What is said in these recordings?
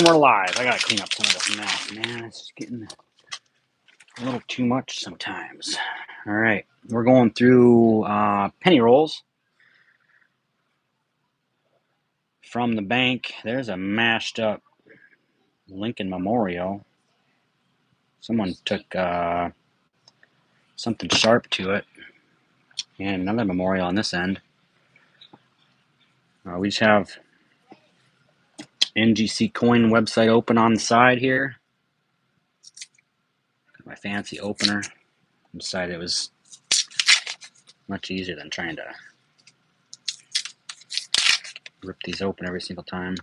And we're live. I gotta clean up some of this mess, man. It's just getting a little too much sometimes. All right, we're going through penny rolls from the bank. There's a mashed up Lincoln Memorial. Someone took something sharp to it, and another memorial on this end. We just have NGC coin website open on the side here. Got my fancy opener. I decided it was much easier than trying to rip these open every single time.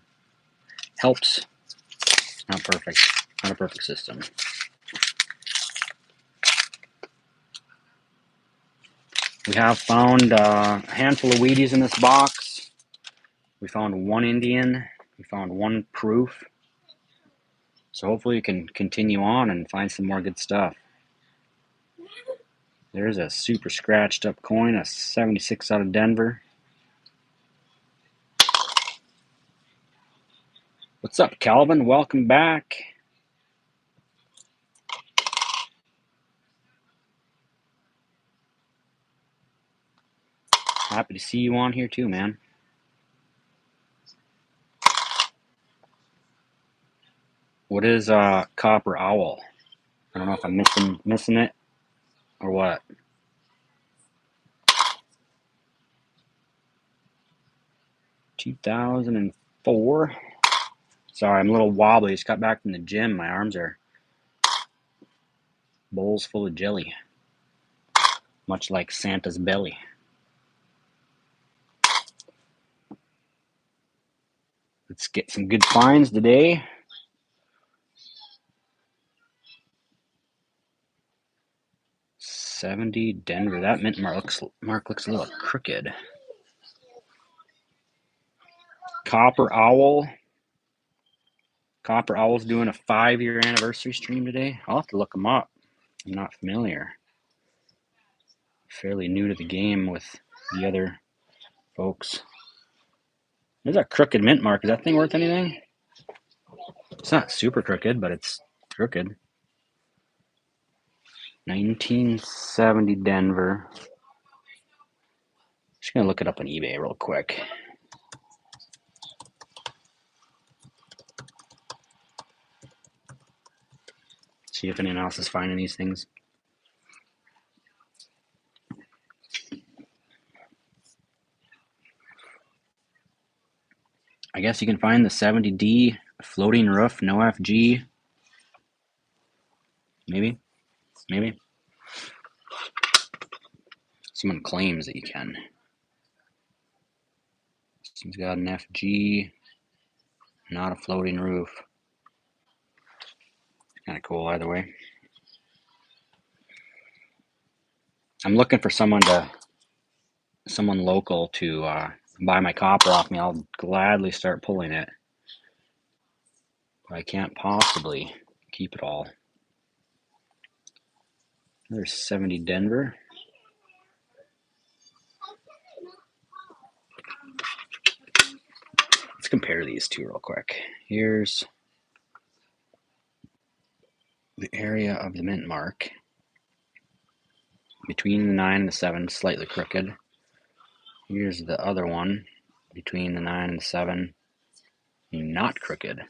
Helps. Not perfect. Not a perfect system. We have found a handful of Wheaties in this box. We found one Indian. We found one proof. So hopefully we can continue on and find some more good stuff. There's a super scratched up coin, a 76 out of Denver. What's up, Calvin? Welcome back. Happy to see you on here too, man. What is Copper Owl? I don't know if I'm missing it or what. $2004. Sorry, I'm a little wobbly. Just got back from the gym. My arms are bowls full of jelly, much like Santa's belly. Let's get some good finds today. $70 Denver. That mint mark looks a little crooked. Copper Owl. Copper Owl's doing a 5-year anniversary stream today. I'll have to look them up. I'm not familiar. Fairly new to the game with the other folks. There's a crooked mint mark. Is that thing worth anything? It's not super crooked, but it's crooked. 1970 Denver. Just gonna look it up on eBay real quick. See if anyone else is finding these things. I guess you can find the 70D floating roof, no FG. Maybe. Someone claims that you can. He's got an FG, not a floating roof. Kind of cool either way. I'm looking for someone local to buy my copper off me. I'll gladly start pulling it. But I can't possibly keep it all. There's 70 Denver. Let's compare these two real quick. Here's the area of the mint mark. Between the 9 and the 7, slightly crooked. Here's the other one. Between the 9 and the 7, not crooked.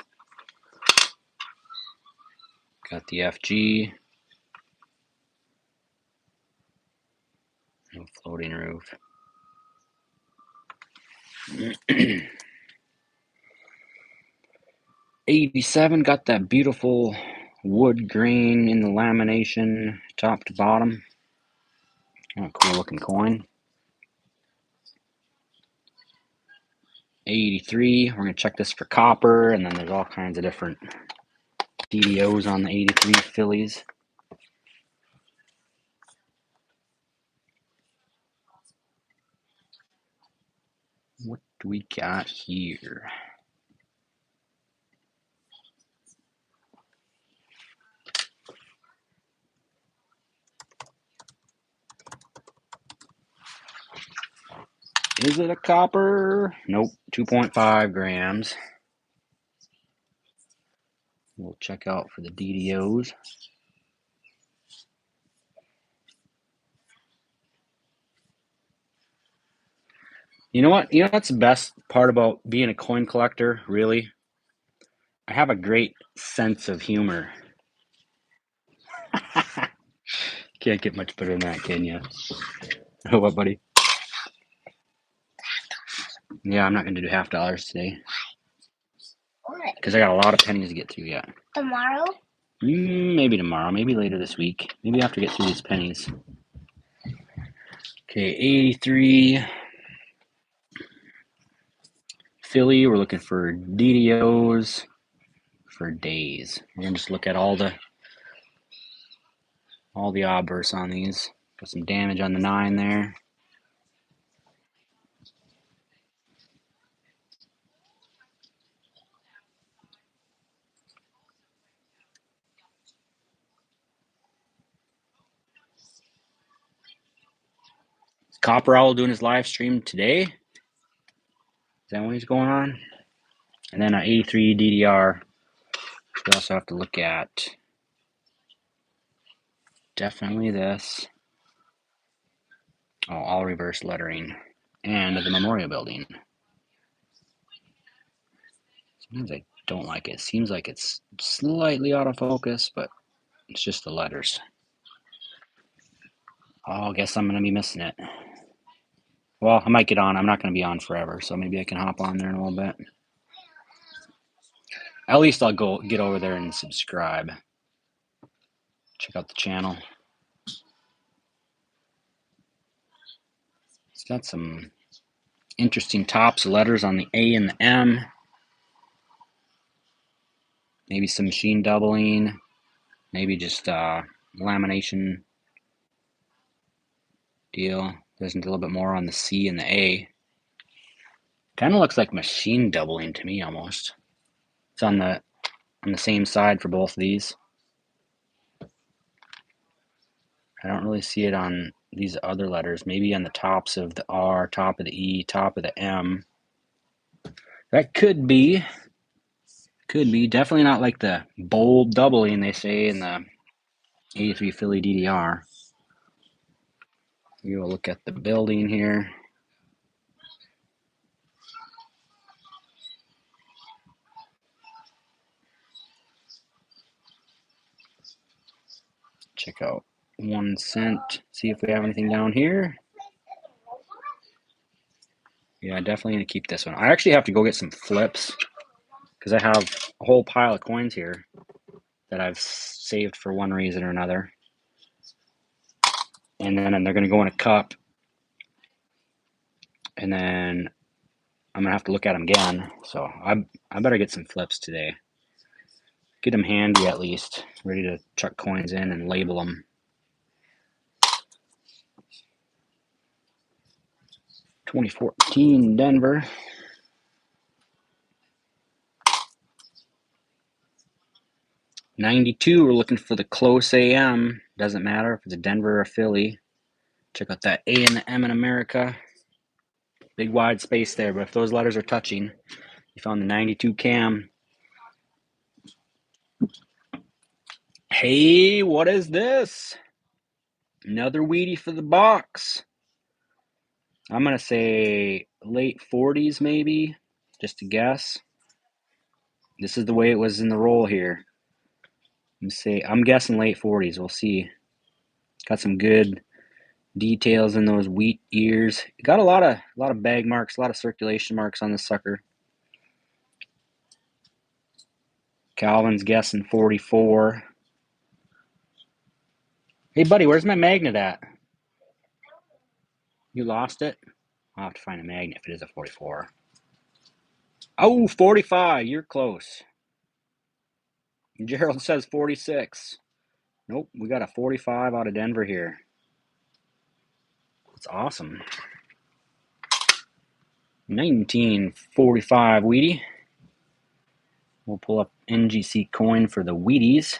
Got the FG. No floating roof. 87 got that beautiful wood grain in the lamination, top to bottom. Oh, cool looking coin. 83, we're going to check this for copper, and then there's all kinds of different DDOs on the 83 Phillies. What do we got here? Is it a copper? Nope, 2.5 grams. We'll check out for the DDOs. You know what? You know what's the best part about being a coin collector, really? I have a great sense of humor. Can't get much better than that, can you? What, buddy? Yeah, I'm not going to do $half today. What? Because I got a lot of pennies to get through yet. Tomorrow? Maybe tomorrow. Maybe later this week. Maybe I have to get through these pennies. Okay, 83. Philly, we're looking for DDOs for days. We're going to just look at all the obverse on these. Got some damage on the 9 there. Is Copper Owl doing his live stream today? Is that when he's going on? And then 83 DDR. We also have to look at definitely this. Oh, all reverse lettering. And the memorial building. Sometimes I don't like it. Seems like it's slightly out of focus, but it's just the letters. Oh, I guess I'm going to be missing it. Well, I might get on. I'm not going to be on forever, so maybe I can hop on there in a little bit. At least I'll go get over there and subscribe. Check out the channel. It's got some interesting tops of letters on the A and the M. Maybe some machine doubling. Maybe just lamination deal. There's a little bit more on the C and the A. Kind of looks like machine doubling to me almost. It's on the same side for both of these. I don't really see it on these other letters. Maybe on the tops of the R, top of the E, top of the M. That could be. Could be. Definitely not like the bold doubling they say in the 83 Philly DDR. We will look at the building here. Check out 1 cent. See if we have anything down here. Yeah, definitely gonna keep this one. I actually have to go get some flips because I have a whole pile of coins here that I've saved for one reason or another. And then they're gonna go in a cup. And then I'm gonna have to look at them again. So I better get some flips today. Get them handy at least, ready to chuck coins in and label them. 2014 Denver. '92, we're looking for the close AM. Doesn't matter if it's a Denver or a Philly. Check out that A and the M in America. Big wide space there, but if those letters are touching, you found the 92 cam. Hey, what is this? Another Wheatie for the box. I'm going to say late 40s maybe, just a guess. This is the way it was in the roll here. I'm guessing late 40s. We'll see. Got some good details in those wheat ears. Got a lot of bag marks, a lot of circulation marks on this sucker. Calvin's guessing 44. Hey, buddy, where's my magnet at? You lost it? I'll have to find a magnet if it is a 44. Oh, 45. You're close. Gerald says 46. Nope, we got a 45 out of Denver here. That's awesome. 1945 Wheatie. We'll pull up NGC coin for the Wheaties.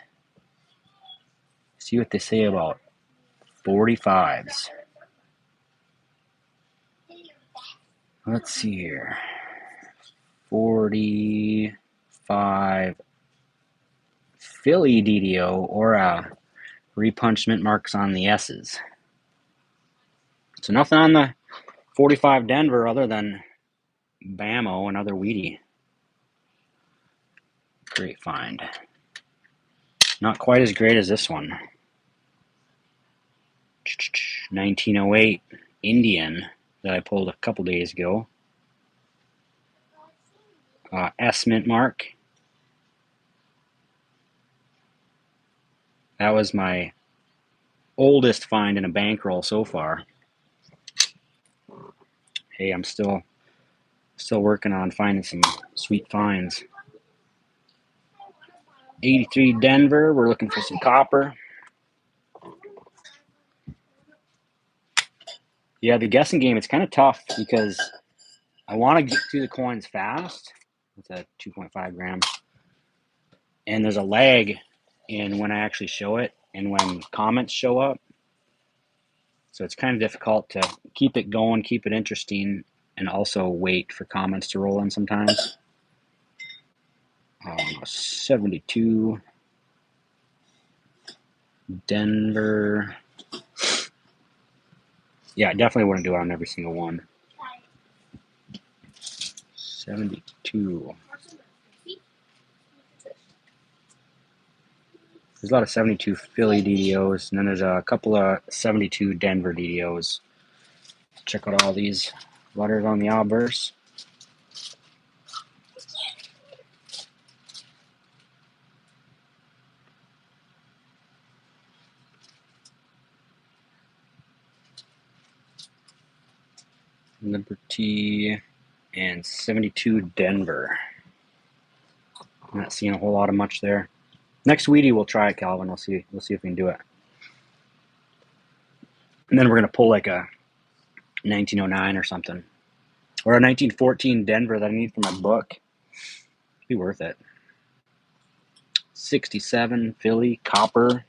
See what they say about 45s. Let's see here. 45 Philly DDO or repunched mint marks on the S's. So nothing on the 45 Denver other than Bammo, another Wheatie. Great find. Not quite as great as this one. 1908 Indian that I pulled a couple days ago. S mint mark. That was my oldest find in a bankroll so far. Hey, I'm still working on finding some sweet finds. 83 Denver, we're looking for some copper. Yeah, the guessing game, it's kind of tough because I want to get through the coins fast. It's a 2.5 gram. And there's a lag in when I actually show it and when comments show up. So it's kind of difficult to keep it going, keep it interesting, and also wait for comments to roll in sometimes. 72 Denver. Yeah, I definitely wouldn't do it on every single one. 72. There's a lot of 72 Philly DDOs, and then there's a couple of 72 Denver DDOs. Check out all these letters on the obverse. Liberty and 72 Denver. I'm not seeing a whole lot of much there. Next Wheatie we'll try it, Calvin. We'll see if we can do it. And then we're gonna pull like a 1909 or something. Or a 1914 Denver that I need for my book. It'd be worth it. 67 Philly copper.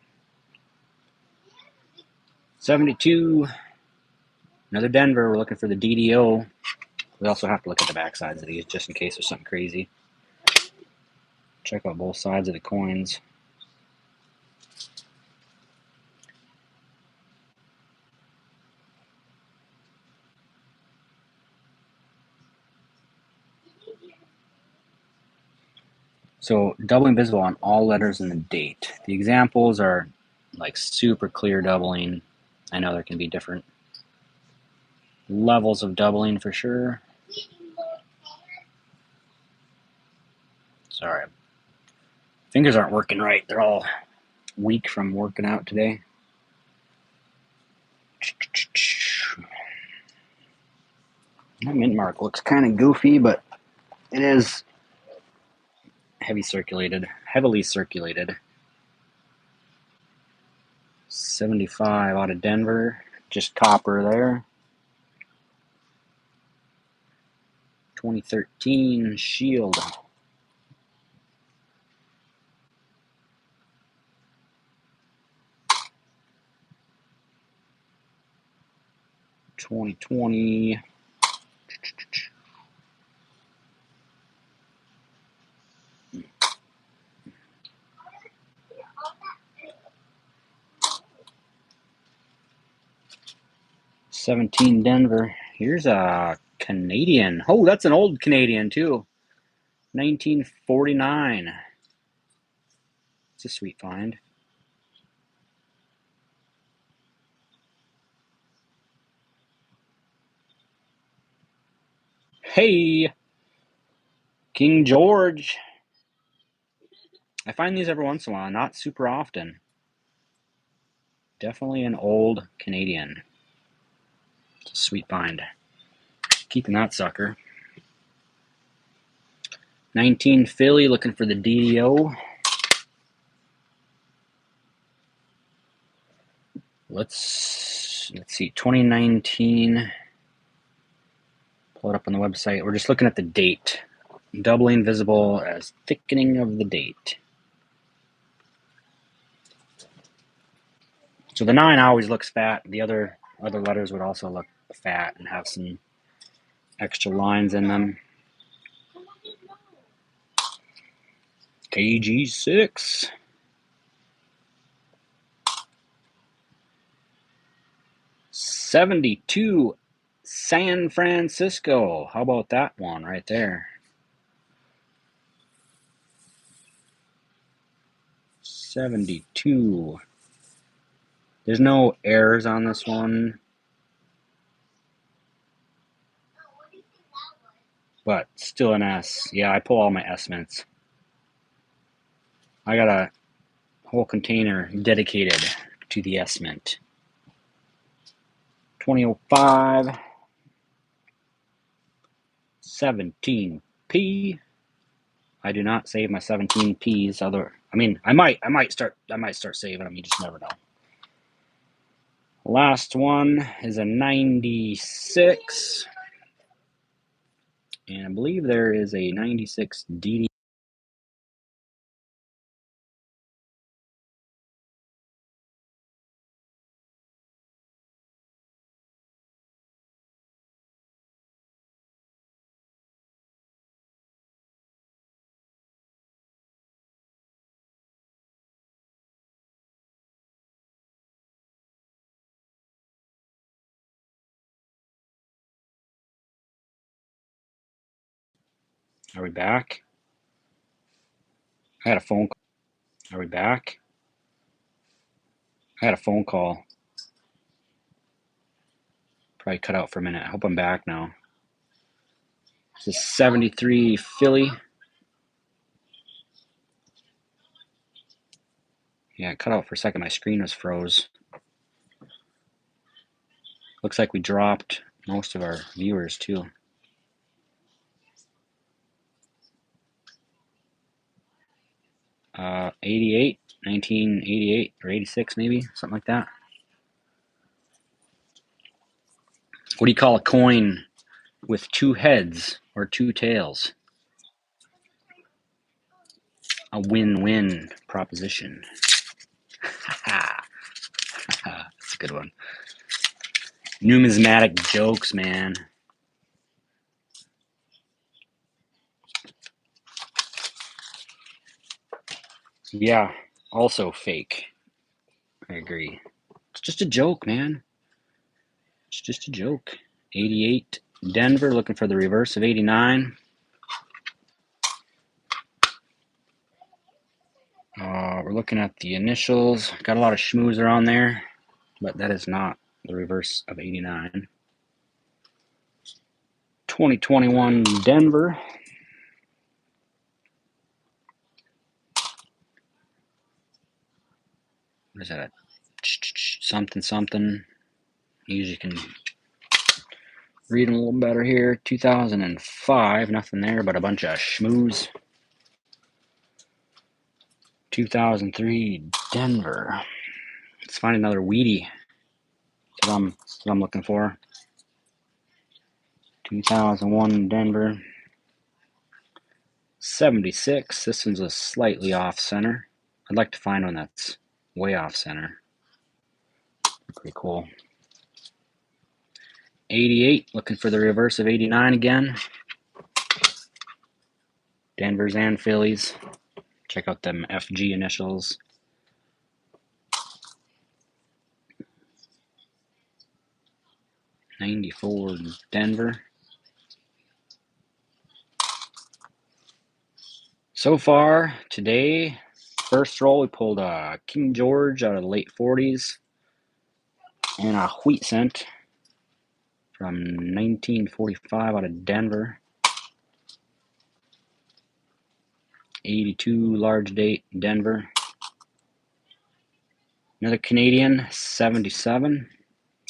72 another Denver. We're looking for the DDO. We also have to look at the back sides of these just in case there's something crazy. Check out both sides of the coins. So doubling visible on all letters in the date. The examples are like super clear doubling. I know there can be different levels of doubling for sure. Sorry. Fingers aren't working right. They're all weak from working out today. That mint mark looks kind of goofy, but it is heavily circulated. 75 out of Denver, just copper there. 2013 Shield. $2020. $17 Denver. Here's a Canadian. Oh, that's an old Canadian too. 1949. It's a sweet find. Hey, King George. I find these every once in a while, not super often. Definitely an old Canadian. It's a sweet find. Keeping that sucker. 19 Philly, looking for the DDO. Let's see, 2019. Pull it up on the website. We're just looking at the date. Doubling visible as thickening of the date. So the 9 always looks fat. The other letters would also look fat and have some extra lines in them. KG6. 72 San Francisco. How about that one right there? 72. There's no errors on this one, but still an S. Yeah, I pull all my S mints. I got a whole container dedicated to the S mint. 2005 17P. I do not save my 17Ps. I might start saving them. You just never know. Last one is a 96, and I believe there is a 96 DD. Are we back? I had a phone call. Are we back? I had a phone call. Probably cut out for a minute. I hope I'm back now. This is 73 Philly. Yeah, it cut out for a second. My screen was froze. Looks like we dropped most of our viewers too. Uh, 88, 1988 or 86 maybe, something like that. What do you call a coin with two heads or two tails? A win-win proposition. That's a good one. Numismatic jokes, man. Yeah, also fake. I agree. It's just a joke, man. It's just a joke. 88 Denver, looking for the reverse of 89. We're looking at the initials. Got a lot of schmoozer on there, but that is not the reverse of 89. 2021 Denver. What is that? Something something. Usually can read them a little better here. 2005, nothing there but a bunch of schmooze. 2003 Denver. Let's find another weedy. That's what I'm looking for. 2001 Denver. 76. This one's a slightly off center. I'd like to find one that's way off center. Pretty cool. 88. Looking for the reverse of 89 again. Denver's and Phillies. Check out them FG initials. 94 Denver. So far today, first roll we pulled a King George out of the late 40s and a wheat cent from 1945 out of Denver. 82 large date Denver. Another Canadian 77.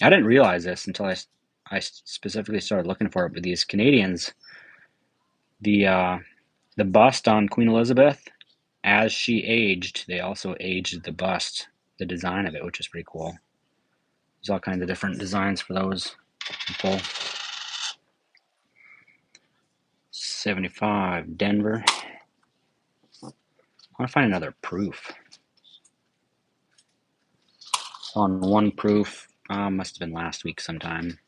I didn't realize this until I specifically started looking for it. But these Canadians, the bust on Queen Elizabeth, as she aged, they also aged the bust, the design of it, which is pretty cool. There's all kinds of different designs for those people. 75 Denver. I want to find another proof. On one proof, must have been last week sometime,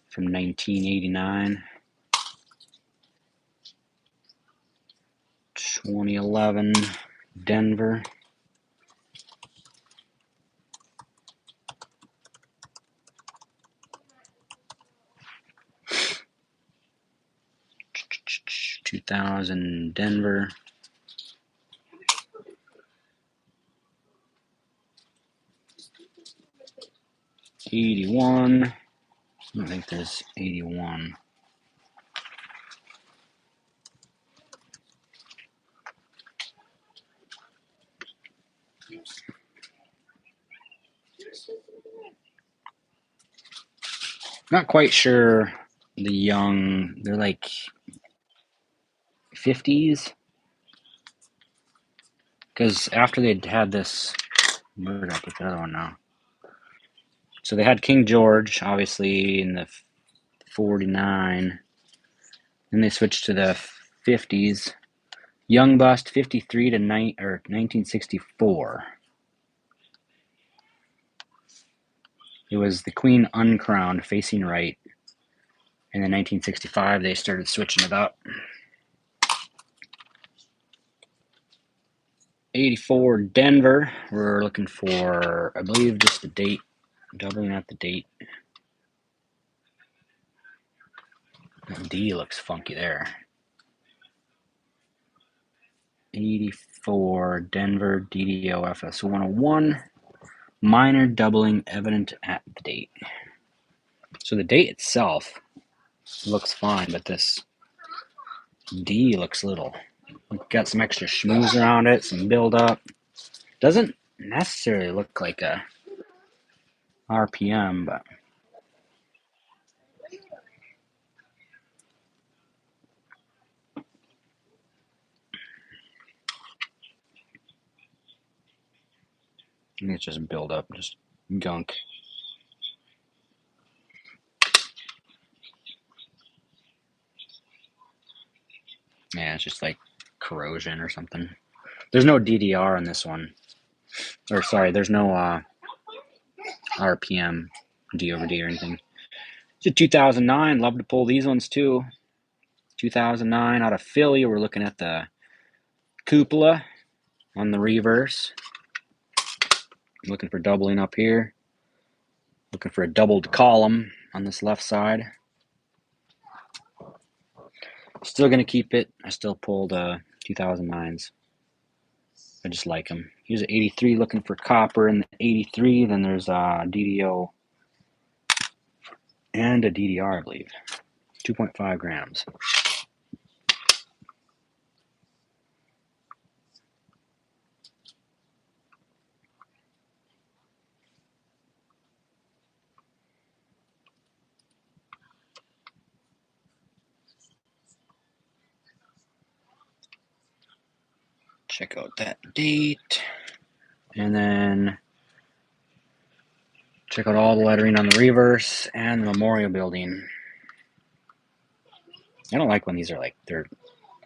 from 1989. 2011 Denver. 2000 Denver. '81. I don't think there's '81. Not quite sure the young, they're like 50s. Because after they'd had this, where did I put the other one now? So they had King George, obviously, in the 49. Then they switched to the 50s. Young bust, 53 to 1964. It was the Queen uncrowned, facing right. And then 1965, they started switching it up. '84 Denver. We're looking for, I believe, just the date. Doubling out the date. D looks funky there. '84 Denver ddo-FS 101. Minor doubling evident at the date. So the date itself looks fine, but this D looks little. Got some extra schmooze around it, some build up. Doesn't necessarily look like a RPM, but I think it's just build up, just gunk. Yeah, it's just like corrosion or something. There's no DDR on this one. Or sorry, there's no RPM, D over D or anything. It's a 2009. Love to pull these ones too. 2009 out of Philly. We're looking at the cupola on the reverse. I'm looking for doubling up here. Looking for a doubled column on this left side. Still going to keep it. I still pulled 2009s. I just like them. Here's an 83 looking for copper in the 83. Then there's a DDO and a DDR, I believe. 2.5 grams. Check out that date. And then check out all the lettering on the reverse and the memorial building. I don't like when these are like, they're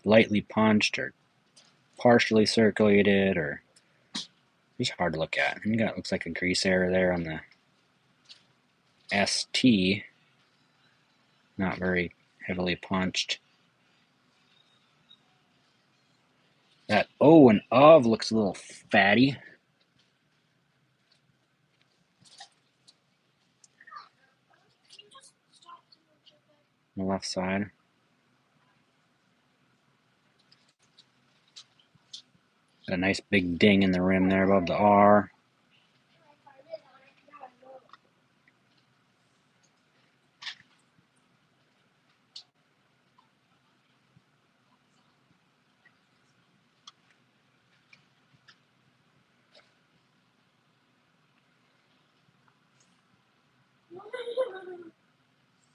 lightly punched or partially circulated, or just hard to look at. And you got, looks like a grease error there on the ST. Not very heavily punched. That O and of looks a little fatty. On the left side. Got a nice big ding in the rim there above the R.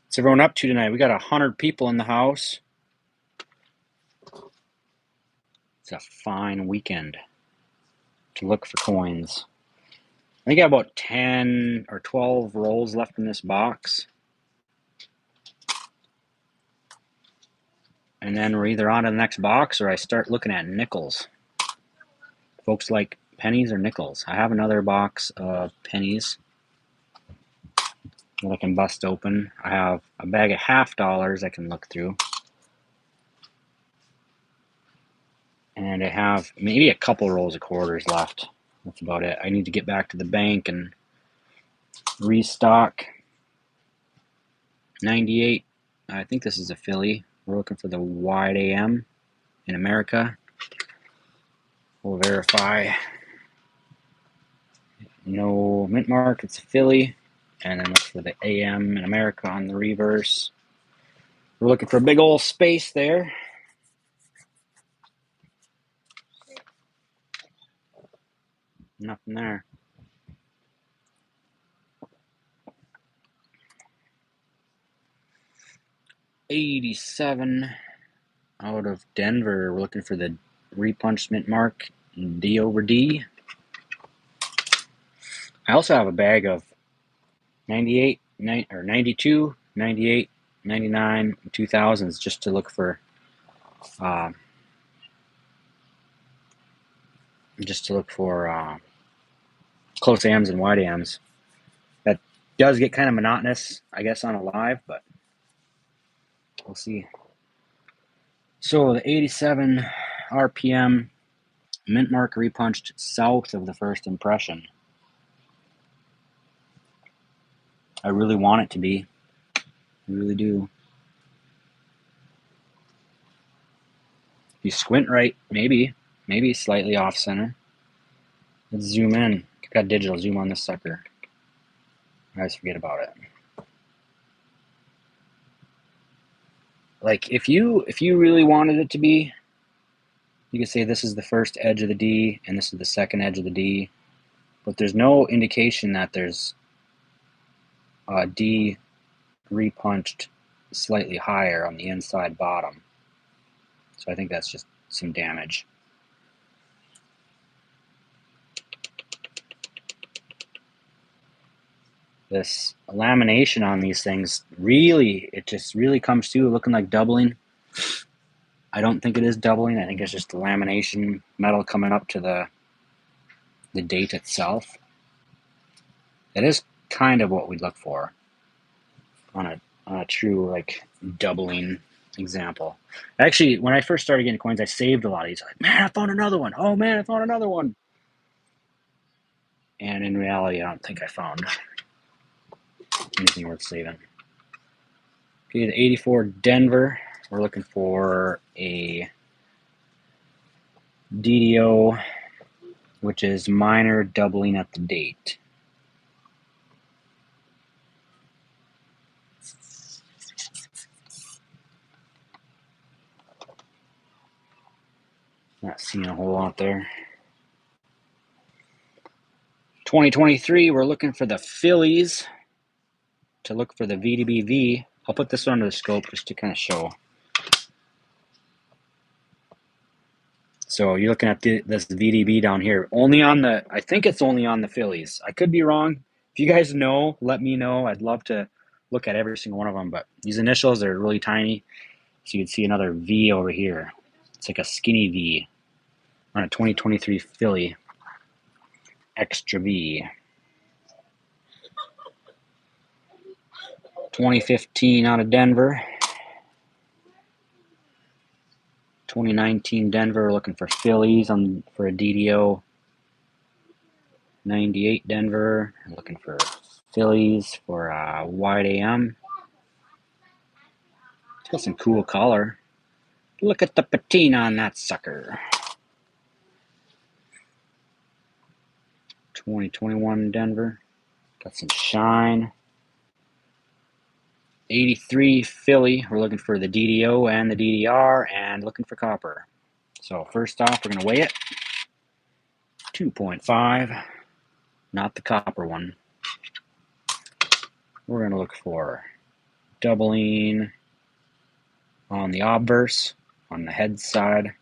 What's everyone up to tonight? We got 100 people in the house. It's a fine weekend to look for coins. I think I got about 10 or 12 rolls left in this box. And then we're either on to the next box or I start looking at nickels. Folks like pennies or nickels. I have another box of pennies that I can bust open. I have a bag of $half I can look through. And I have maybe a couple rolls of quarters left. That's about it. I need to get back to the bank and restock. 98. I think this is a Philly. We're looking for the wide AM. in America. We'll verify. No mint mark, it's a Philly. And then look for the AM in America on the reverse. We're looking for a big old space there. Nothing there. $87 out of Denver. We're looking for the repunched mint mark, D/D. I also have a bag of 98, 92, 98, 99, 2000s just to look for close AMs and wide AMs. That does get kind of monotonous, I guess, on a live, but we'll see. So the 87 RPM mint mark repunched south of the first impression. I really want it to be. I really do. If you squint right, maybe slightly off center. Let's zoom in. I've got digital. Zoom on this sucker. I always forget about it. Like if you really wanted it to be, you could say this is the first edge of the D and this is the second edge of the D, but there's no indication that there's a D repunched slightly higher on the inside bottom. So I think that's just some damage. This lamination on these things it just really comes through looking like doubling. I don't think it is doubling. I think it's just the lamination metal coming up to the date itself. It is kind of what we'd look for on a true like doubling example. Actually, when I first started getting coins, I saved a lot of these. Like, man, I found another one. Oh man, I found another one. And in reality, I don't think I found anything worth saving. Okay, the 84 Denver. We're looking for a DDO, which is minor doubling at the date. Not seeing a whole lot there. 2023, we're looking for the Phillies to look for the VDBV. I'll put this under the scope just to kind of show. So you're looking at this VDB down here. I think it's only on the Phillies. I could be wrong. If you guys know, let me know. I'd love to look at every single one of them. But these initials are really tiny. So you can see another V over here. It's like a skinny V on a 2023 Philly. Extra V. 2015 out of Denver. 2019 Denver, looking for Phillies for a DDO. 98 Denver, looking for Phillies for a wide AM. It's got some cool color. Look at the patina on that sucker. 2021 Denver, got some shine. 83 Philly, we're looking for the DDO and the DDR and looking for copper. So first off, we're going to weigh it. 2.5, not the copper one. We're going to look for doubling on the obverse, on the head side.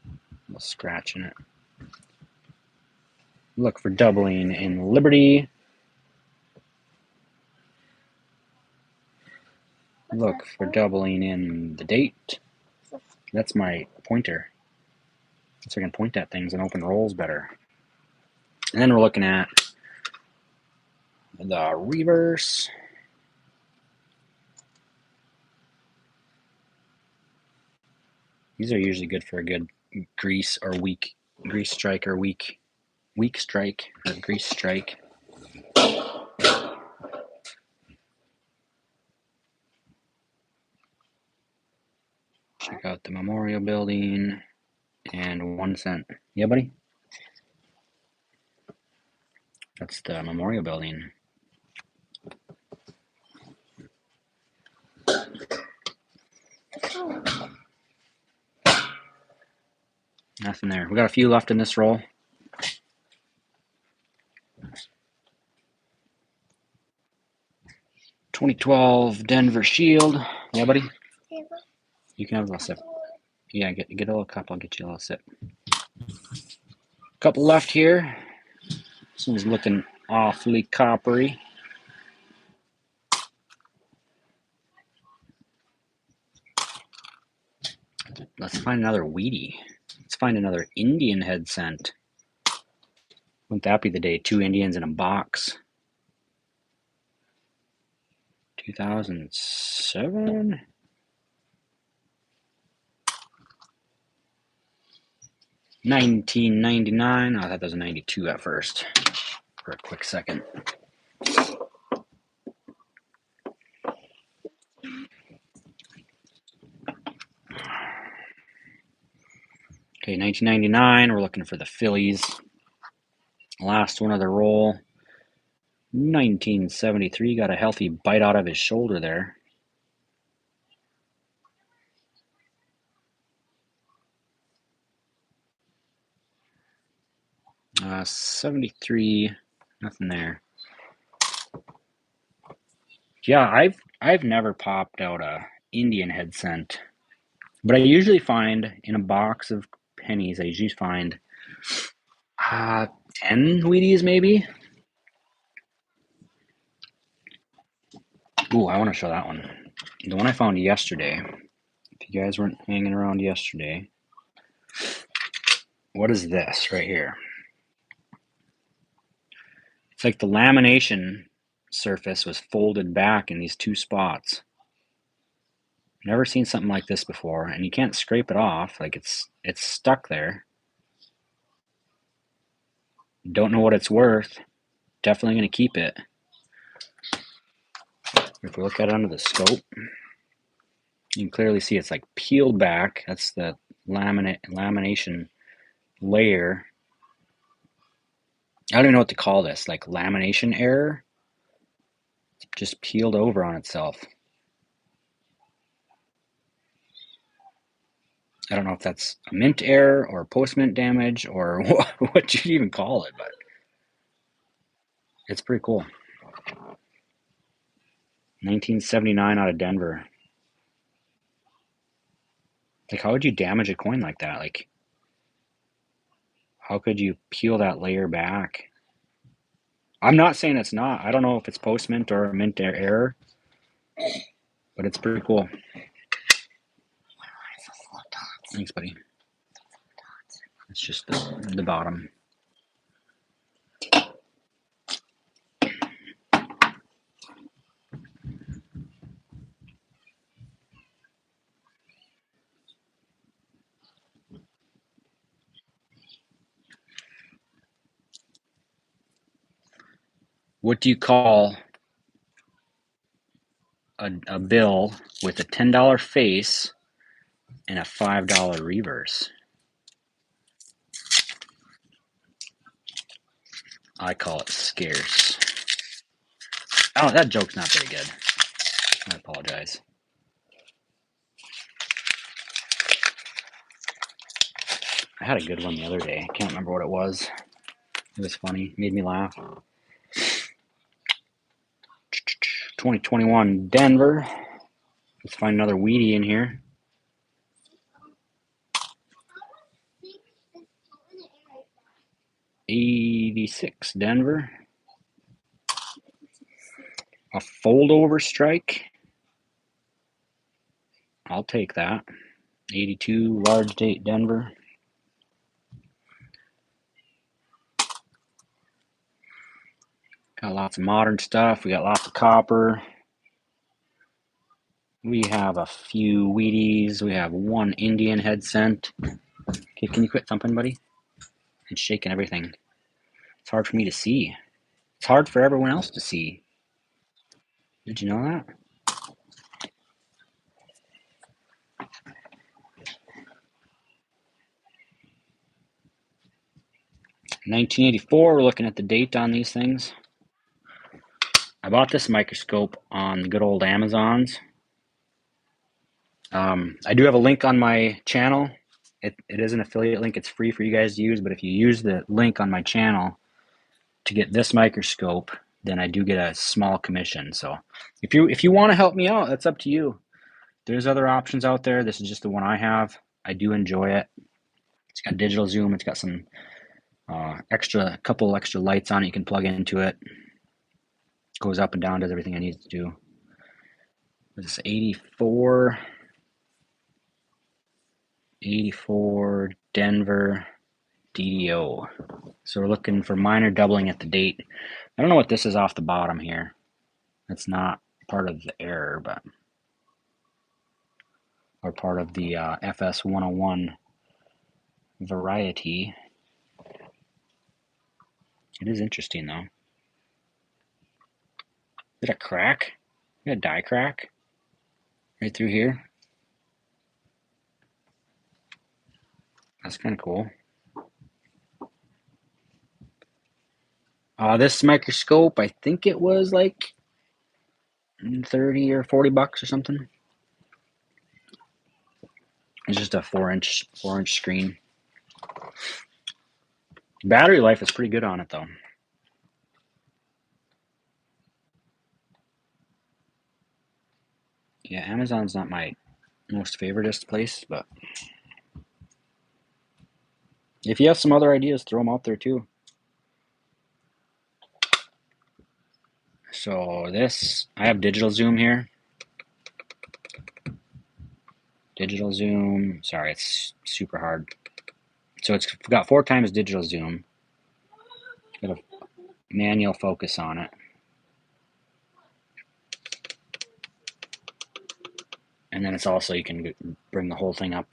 A little scratch in it. Look for doubling in Liberty. Look for doubling in the date. That's my pointer. So I can point at things and open rolls better. And then we're looking at the reverse. These are usually good for a good grease strike or weak strike or grease strike. Check out the Memorial Building and 1 cent. Yeah, buddy? That's the Memorial Building. Nothing there. We got a few left in this roll. $2012 Denver Shield. Yeah, buddy? You can have a little sip. Yeah, get a little cup. I'll get you a little sip. Couple left here. This one's looking awfully coppery. Let's find another Wheatie. Let's find another Indian head scent. Wouldn't that be the day? 2 Indians in a box. 2007? $19.99. I thought that was a 92 at first for a quick second. Okay, 1999. We're looking for the Phillies. Last one of the roll. 1973. Got a healthy bite out of his shoulder there. '73. Nothing there. Yeah, I've never popped out a Indian head scent, but I usually find in a box of pennies, I usually find 10 Wheaties maybe. Ooh, I want to show that one. The one I found yesterday. If you guys weren't hanging around yesterday, what is this right here? It's like the lamination surface was folded back in these 2 spots. Never seen something like this before, and you can't scrape it off. Like it's stuck there. Don't know what it's worth. Definitely going to keep it. If we look at it under the scope, you can clearly see it's like peeled back. That's the lamination layer. I don't even know what to call this, like lamination error. It's just peeled over on itself. I don't know if that's a mint error or post-mint damage or what you'd even call it, but it's pretty cool. 1979 out of Denver. Like, how would you damage a coin like that? Like, how could you peel that layer back? I'm not saying it's not. I don't know if it's post-mint or a mint error, but it's pretty cool. Thanks, buddy. It's just the bottom. What do you call a bill with a $10 face and a $5 reverse? I call it scarce. Oh, that joke's not very good. I apologize. I had a good one the other day. I can't remember what it was. It was funny. Made me laugh. 2021 Denver. Let's find another Wheatie in here. 86 Denver. A fold-over strike. I'll take that. 82 large date Denver. Got lots of modern stuff. We got lots of copper. We have a few Wheaties. We have 1 Indian head scent. Okay, can you quit thumping, buddy? And shaking everything. It's hard for me to see. It's hard for everyone else to see. Did you know that? 1984, we're looking at the date on these things. I bought this microscope on the good old Amazons. I do have a link on my channel. It is an affiliate link. It's free for you guys to use, but if you use the link on my channel to get this microscope, then I do get a small commission. So if you want to help me out, that's up to you. There's other options out there. This is just the one I have. I do enjoy it. It's got digital zoom. It's got some couple extra lights on it you can plug into it. Goes up and down, does everything I need to do. This is 84 Denver DDO. So we're looking for minor doubling at the date. I don't know what this is off the bottom here. It's not part of the error, but or part of the FS 101 variety. It is interesting though. Is it a crack? Is it a die crack? Right through here? That's kind of cool. This microscope, I think it was like 30 or 40 bucks or something. It's just a 4-inch screen. Battery life is pretty good on it though. Yeah, Amazon's not my most favoritist place, but if you have some other ideas, throw them out there too. So this, I have digital zoom here. Digital zoom, sorry, it's super hard. So it's got 4 times digital zoom. Got a manual focus on it. And then it's also, you can bring the whole thing up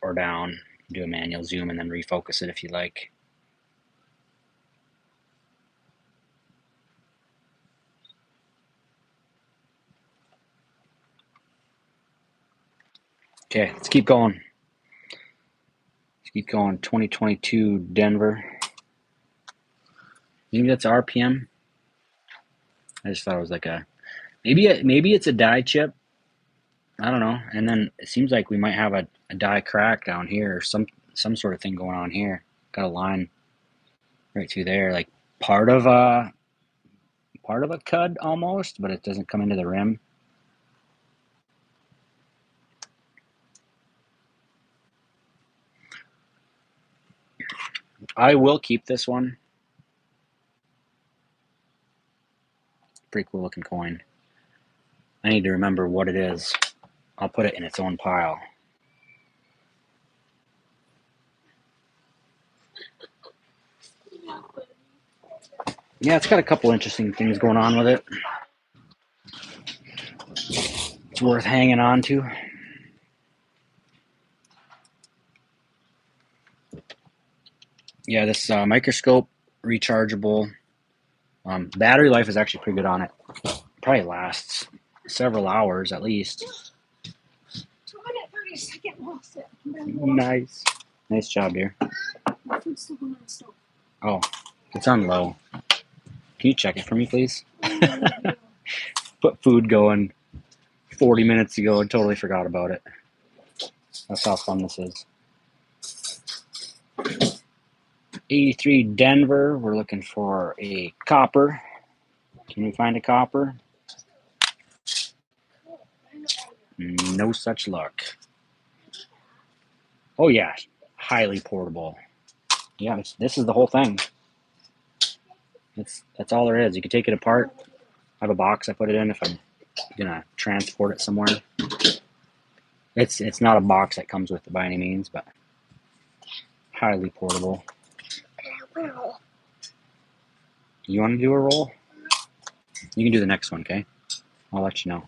or down, do a manual zoom, and then refocus it if you like. Okay, let's keep going. Let's keep going. 2022 Denver. You think that's RPM? I just thought it was like a maybe it's a die chip. I don't know. And then it seems like we might have a die crack down here, or some sort of thing going on here. Got a line right through there, like part of a cud almost, but it doesn't come into the rim. I will keep this one. Pretty cool looking coin. I need to remember what it is. I'll put it in its own pile. Yeah, it's got a couple interesting things going on with it. It's worth hanging on to. Yeah, this microscope, rechargeable. Battery life is actually pretty good on it. Probably lasts several hours at least. 230 lost it. Nice. Nice job, dear. Oh, it's on low. Can you check it for me, please? Put food going 40 minutes ago and totally forgot about it. That's how fun this is. 83 Denver. We're looking for a copper. Can we find a copper? No such luck. Oh yeah, highly portable. Yeah, this is the whole thing. That's all there is. You can take it apart. I have a box I put it in if I'm gonna transport it somewhere. It's not a box that comes with it by any means, but highly portable. You want to do a roll? You can do the next one, okay? I'll let you know.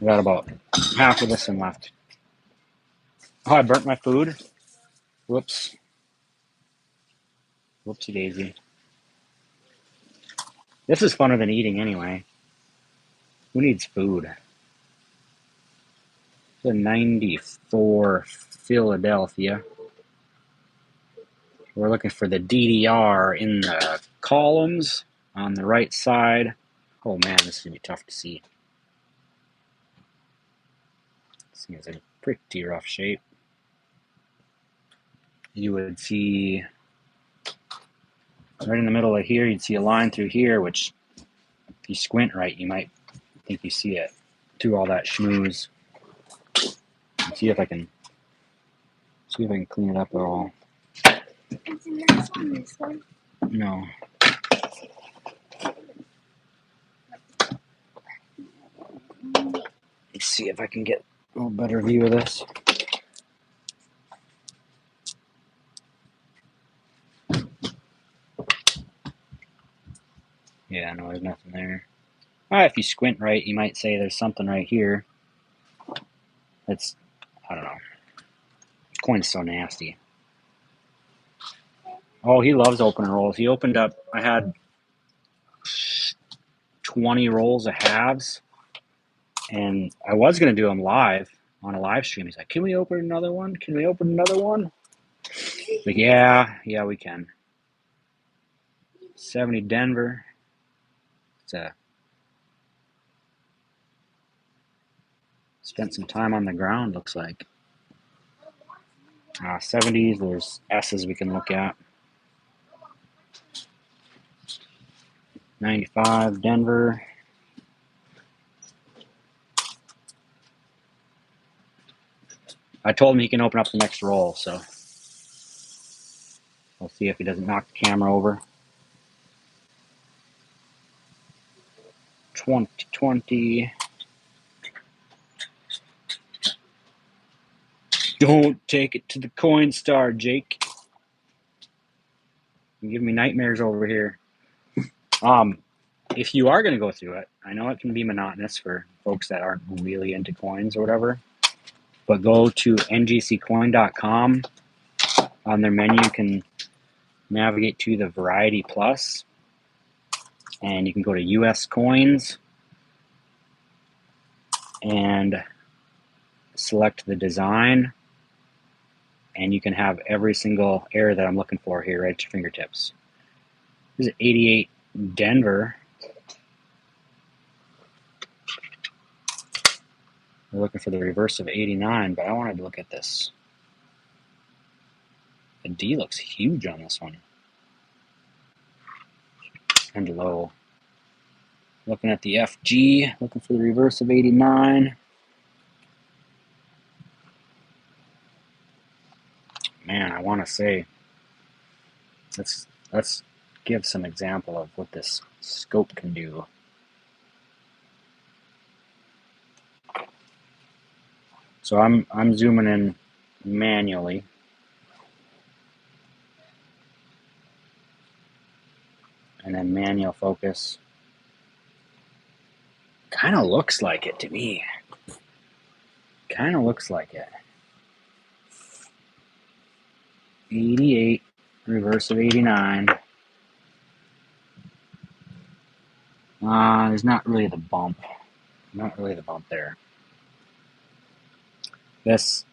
We got about half of this one left. Oh, I burnt my food. Whoops. Whoopsie daisy. This is funner than eating anyway. Who needs food? It's a 94 Philadelphia. we're looking for the DDR in the columns on the right side. Oh man, this is going to be tough to see. This thing is in pretty rough shape. You would see right in the middle of here, you'd see a line through here, which if you squint right, you might think you see it through all that schmooze. Let's see if I can clean it up at all. Is the next one this one? No. Let's see if I can get a little better view of this. Yeah, no, there's nothing there. If you squint right, you might say there's something right here. That's, I don't know. This coin's so nasty. Oh, he loves opening rolls. He opened up, I had 20 rolls of halves, and I was going to do them live on a live stream. He's like, can we open another one? Can we open another one? Like, yeah, we can. 70 Denver. It's spent some time on the ground, looks like. 70s, there's S's we can look at. 95 Denver. I told him he can open up the next roll, so we'll see if he doesn't knock the camera over. 2020. Don't take it to the coin star, Jake. You give me nightmares over here. If you are going to go through it, I know it can be monotonous for folks that aren't really into coins or whatever, but go to ngccoin.com. On their menu, you can navigate to the Variety Plus, and you can go to US coins and select the design, and you can have every single error that I'm looking for here right at your fingertips. This is 88 Denver. We're looking for the reverse of 89, but I wanted to look at this. The D looks huge on this one. And low. Looking at the FG, looking for the reverse of 89. Man, I want to say, let's give some example of what this scope can do. So I'm zooming in manually. And then manual focus. Kind of looks like it to me. Kind of looks like it. 88, reverse of 89. There's not really the bump. Not really the bump there. This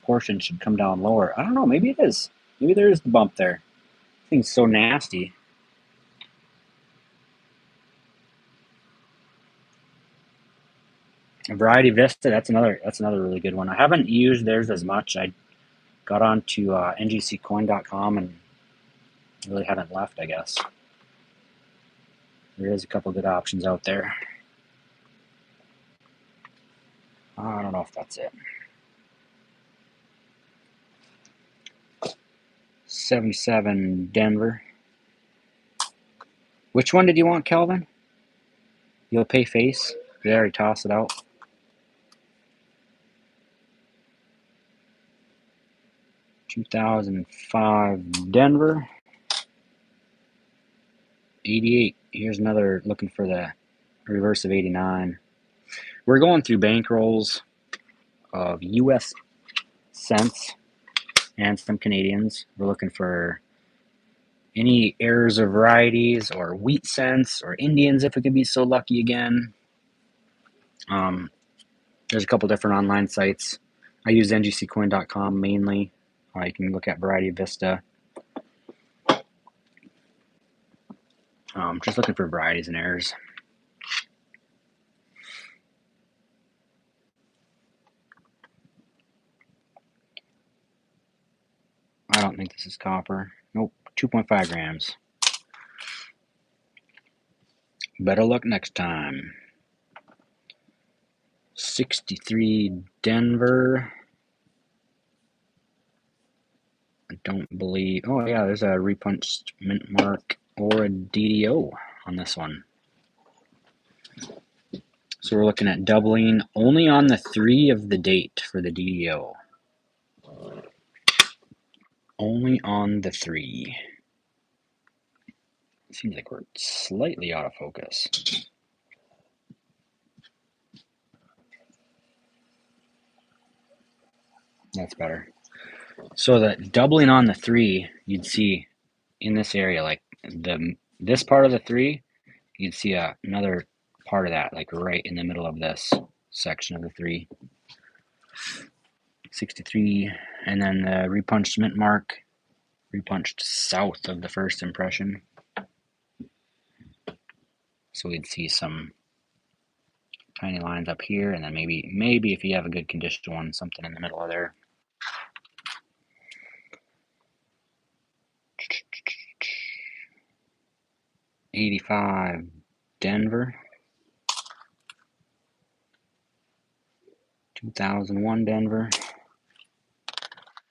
portion should come down lower. I don't know, maybe it is. Maybe there is the bump there. This thing's so nasty. Variety Vista, that's another really good one. I haven't used theirs as much. I got onto ngccoin.com and really haven't left, I guess. There is a couple good options out there. I don't know if that's it. 77 Denver. Which one did you want, Kelvin? You'll pay face? Did I already toss it out? $2,005 Denver. 88. Here's another looking for the reverse of 89. We're going through bankrolls of US cents and some Canadians. We're looking for any errors of varieties or wheat cents or Indians if we could be so lucky again. There's a couple different online sites. I use ngccoin.com mainly. You can look at Variety Vista. Just looking for varieties and errors. I don't think this is copper. Nope, 2.5 grams. Better luck next time. 63 Denver. I don't believe. Oh, yeah, there's a repunched mint mark or a DDO on this one. So we're looking at doubling only on the 3 of the date for the DDO. Only on the 3. Seems like we're slightly out of focus. That's better. So the doubling on the 3, you'd see in this area, like this part of the 3, you'd see another part of that, like right in the middle of this section of the 3. 63, and then the repunched mint mark, repunched south of the first impression. So we'd see some tiny lines up here, and then maybe if you have a good conditioned one, something in the middle of there. '85 Denver, 2001 Denver,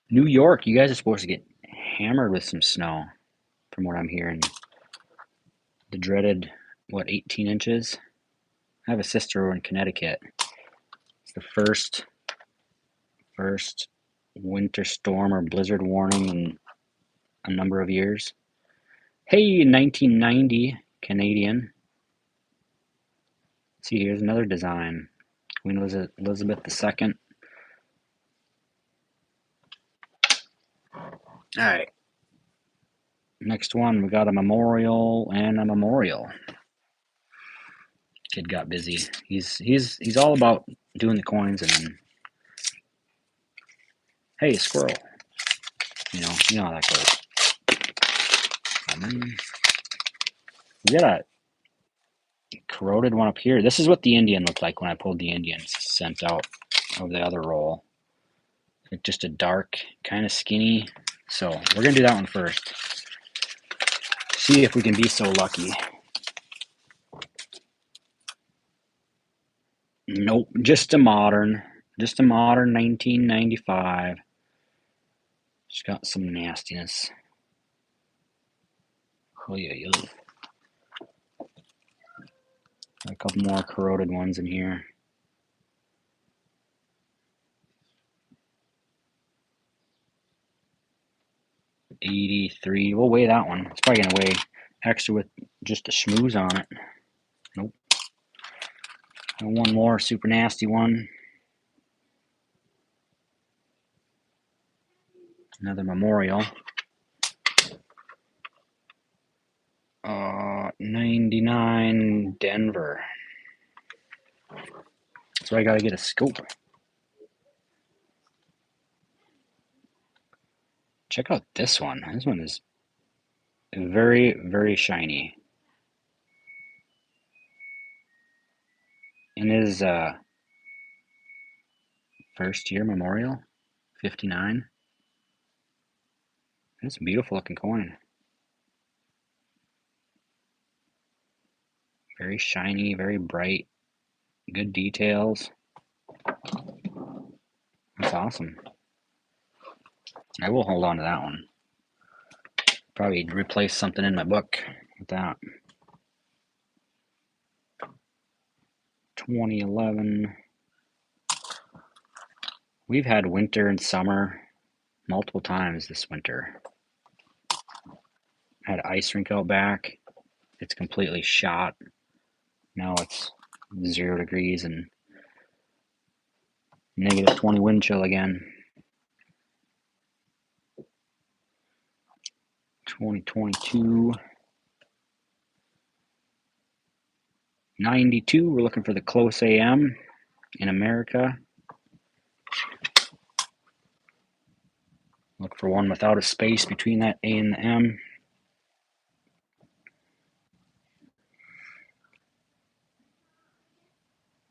New York. You guys are supposed to get hammered with some snow, from what I'm hearing. The dreaded 18 inches. I have a sister in Connecticut. It's the first winter storm or blizzard warning in a number of years. Hey, 1990 Canadian. See, here's another design. Queen Elizabeth II. All right. Next one, we got a memorial and a memorial. Kid got busy. He's all about doing the coins and then, hey, squirrel. You know how that goes. We got a corroded one up here. This is what the Indian looked like when I pulled the Indian scent out of the other roll. Like just a dark, kind of skinny. So we're gonna do that one first. See if we can be so lucky. Nope, just a modern 1995. Just got some nastiness. Oh yeah. A couple more corroded ones in here. '83. We'll weigh that one. It's probably gonna weigh extra with just a schmooze on it. Nope. And one more super nasty one. Another memorial. 99 Denver. So I gotta get a scope. Check out this one. This one is very, very shiny. In his first year memorial, 59. That's a beautiful looking coin. Very shiny, very bright, good details. That's awesome. I will hold on to that one. Probably replace something in my book with that. 2011. We've had winter and summer multiple times this winter. Had ice rink out back. It's completely shot. Now it's 0 degrees and negative 20 wind chill again. 2022. 92. We're looking for the close AM in America. Look for one without a space between that A and the M.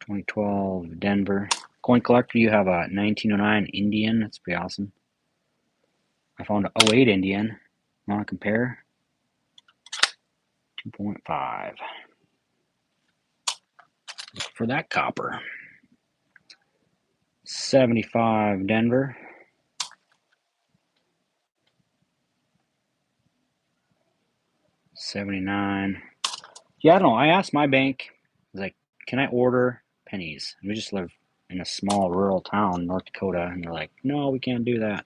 2012 Denver. Coin collector, you have a 1909 Indian. That's pretty awesome. I found a 08 Indian. Want to compare? 2.5. For that copper. 75 Denver. $79. Yeah, I don't know. I asked my bank, I was like, can I order pennies? We just live in a small rural town, North Dakota, and they're like, no, we can't do that.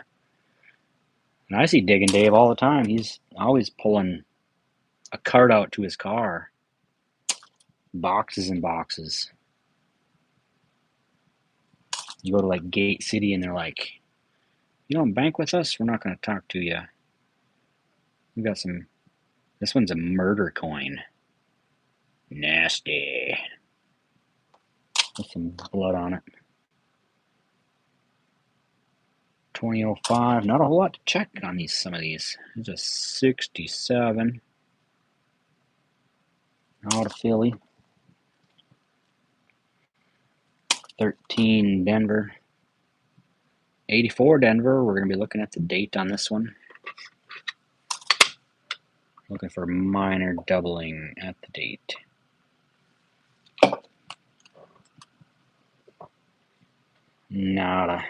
And I see Diggin' Dave all the time. He's always pulling a cart out to his car. Boxes and boxes. You go to like Gate City and they're like, you don't bank with us? We're not going to talk to you. We got some. This one's a murder coin. Nasty. With some blood on it. 2005. Not a whole lot to check on these. Some of these. There's a 67. Out of Philly. 13 Denver. 84 Denver. We're going to be looking at the date on this one. Looking for minor doubling at the date. Nada.